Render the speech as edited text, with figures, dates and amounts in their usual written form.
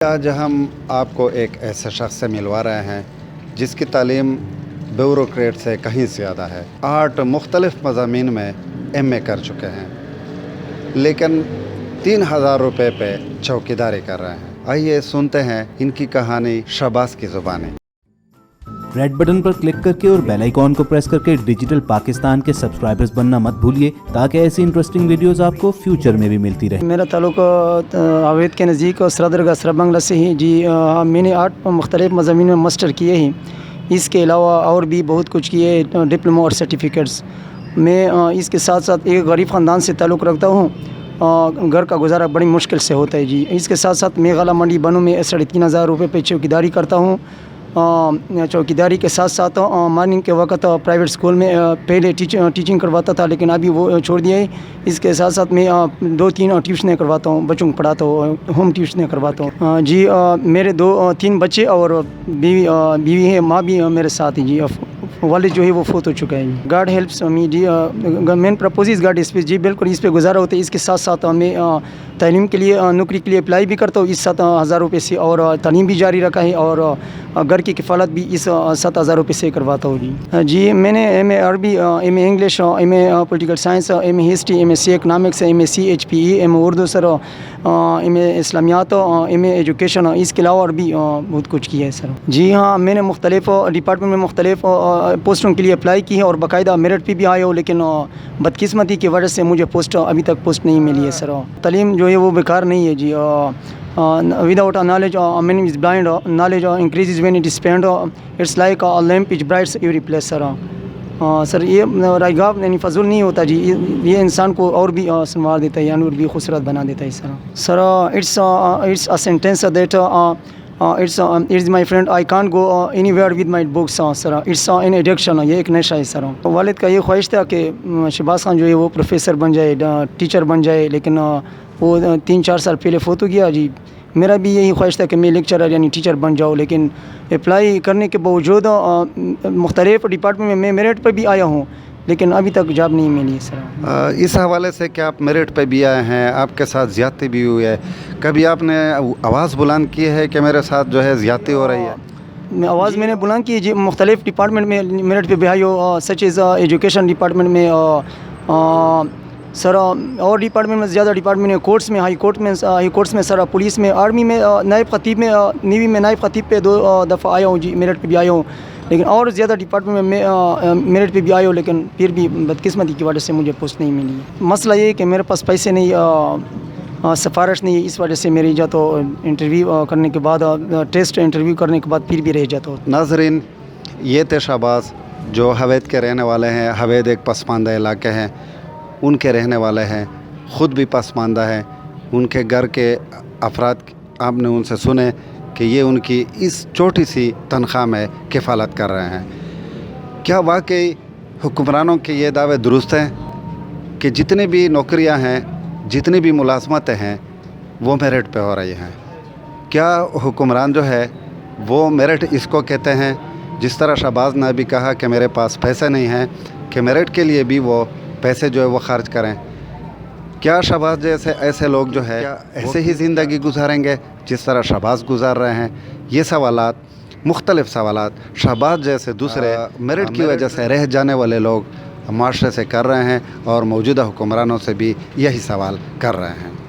آج ہم آپ کو ایک ایسے شخص سے ملوا رہے ہیں جس کی تعلیم بیوروکریٹ سے کہیں زیادہ ہے. 8 مختلف مضامین میں MA کر چکے ہیں لیکن 3000 روپے پہ چوکیداری کر رہے ہیں. آئیے سنتے ہیں ان کی کہانی شہباز کی زبانیں. ریڈ بٹن پر کلک کر کے اور بیل آئیکن کو پریس کر کے ڈیجیٹل پاکستان کے سبسکرائبرز بننا مت بھولیے تاکہ ایسی انٹرسٹنگ ویڈیوز آپ کو فیوچر میں بھی ملتی رہے. میرا تعلق عوید کے نزدیک سرادرگاہ سرا بنگلہ سے ہی. جی میں نے 8 مختلف مضامین میں ماسٹر کیے ہیں. اس کے علاوہ اور بھی بہت کچھ کیے ڈپلومہ اور سرٹیفکیٹس. میں اس کے ساتھ ساتھ ایک غریب خاندان سے تعلق رکھتا ہوں. گھر کا گزارا بڑی مشکل سے ہوتا ہے. جی اس کے ساتھ ساتھ میں غلہ منڈی بنوں میں 3500 روپے پہ چوکیداری کرتا ہوں. چوکیداری کے ساتھ ساتھ مارننگ کے وقت پرائیویٹ اسکول میں پہلے ٹیچنگ کرواتا تھا لیکن ابھی وہ چھوڑ دیا ہے. اس کے ساتھ ساتھ میں 2-3 ٹیوشنیں کرواتا ہوں, بچوں کو پڑھاتا ہوں, ہوم ٹیوشنیں کرواتا ہوں. جی میرے 2-3 بچے اور بیوی ہے. ماں بھی میرے ساتھ ہے. جی والد جو ہے وہ فوت ہو چکا ہے. God helps me. جی مین پرپوز از گاڈ. اس پہ جی بالکل اس پہ گزارا ہوتا ہے. اس کے ساتھ ساتھ میں تعلیم کے لیے نوکری کے لیے اپلائی بھی کرتا ہوں اس 7000 روپے سے, اور تعلیم بھی جاری رکھا ہے, اور گھر کی کفالت بھی اس 7000 روپے سے کرواتا ہوں. جی میں نے MA عربی, MA English, MA political science, MA history, MSc economics, MA CHPE, MA Urdu sir, MA اسلامیات, MA ایجوکیشن. اس کے علاوہ اور بھی بہت کچھ کیا ہے سر. جی ہاں میں نے مختلف ڈپارٹمنٹ میں مختلف پوسٹوں کے لیے اپلائی کی ہے اور باقاعدہ میرٹ پہ بھی آئے ہو, لیکن بدقسمتی کی وجہ سے مجھے ابھی تک پوسٹ نہیں ملی ہے سر. تعلیم جو ہے وہ بیکار نہیں ہے. جی without knowledge a man is blind. Knowledge increases when it is spent. It's like a lamp which brights every place sir. سر یہ رائگاہ یعنی فضول نہیں ہوتا. جی یہ انسان کو اور بھی سنوار دیتا ہے, یعنی اور بھی خوبصورت بنا دیتا ہے سر. سر it's a sentence that it's my friend. I can't go anywhere with my books sir. It's an addiction. یہ ایک نشہ ہے سر. والد کا یہ خواہش تھا کہ شہباز خان جو ہے وہ پروفیسر بن جائے, ٹیچر بن جائے, لیکن وہ 3-4 سال پہلے فوت ہو گیا. جی میرا بھی یہی خواہش تھا کہ میں لیکچرر یعنی ٹیچر بن جاؤں, لیکن اپلائی کرنے کے باوجود مختلف ڈپارٹمنٹ میں میرٹ پر بھی آیا ہوں لیکن ابھی تک جاب نہیں ملی ہے سر. اس حوالے سے کہ آپ میرٹ پہ بھی آئے ہیں, آپ کے ساتھ زیادتی بھی ہوئی ہے, کبھی آپ نے آواز بلند کی ہے کہ میرے ساتھ جو ہے زیادتی ہو رہی ہے؟ آواز میں نے بلند کی. جی مختلف ڈپارٹمنٹ میں میرٹ پہ بھی آئی ہو, سچ از ایجوکیشن ڈپارٹمنٹ میں سر, اور ڈپارٹمنٹ میں زیادہ ڈپارٹمنٹ ہے, کورٹس میں, ہائی کورٹس میں سر, پولیس میں, آرمی میں, نائب خطیب میں, نیوی میں نائب خطیب پہ 2 دفعہ آیا ہوں. جی میرٹ پہ بھی آیا ہوں, لیکن اور زیادہ ڈپارٹمنٹ میں میرٹ پہ بھی آیا ہوں, لیکن پھر بھی بدقسمتی کی وجہ سے مجھے پوسٹ نہیں ملی. مسئلہ یہ ہے کہ میرے پاس پیسے نہیں, سفارش نہیں ہے, اس وجہ سے میری جاتا انٹرویو کرنے کے بعد, ٹیسٹ انٹرویو کرنے کے بعد پھر بھی رہ جاتا. ناظرین, یہ تھے شہباز جو حوید کے رہنے والے ہیں. حوید ایک پسماندہ علاقے ہیں, ان کے رہنے والے ہیں, خود بھی پسماندہ ہیں. ان کے گھر کے افراد آپ نے ان سے سنے کہ یہ ان کی اس چھوٹی سی تنخواہ میں کفالت کر رہے ہیں. کیا واقعی حکمرانوں کے یہ دعوے درست ہیں کہ جتنی بھی نوکریاں ہیں, جتنی بھی ملازمتیں ہیں وہ میرٹ پہ ہو رہی ہیں؟ کیا حکمران جو ہے وہ میرٹ اس کو کہتے ہیں جس طرح شہباز نے بھی کہا کہ میرے پاس پیسے نہیں ہیں کہ میرٹ کے لیے بھی وہ پیسے جو ہے وہ خرچ کریں؟ کیا شہباز جیسے ایسے لوگ جو ہے ایسے ہی زندگی گزاریں گے جس طرح شہباز گزار رہے ہیں؟ یہ سوالات, مختلف سوالات شہباز جیسے دوسرے میرٹ کی وجہ سے رہ جانے والے لوگ معاشرے سے کر رہے ہیں, اور موجودہ حکمرانوں سے بھی یہی سوال کر رہے ہیں.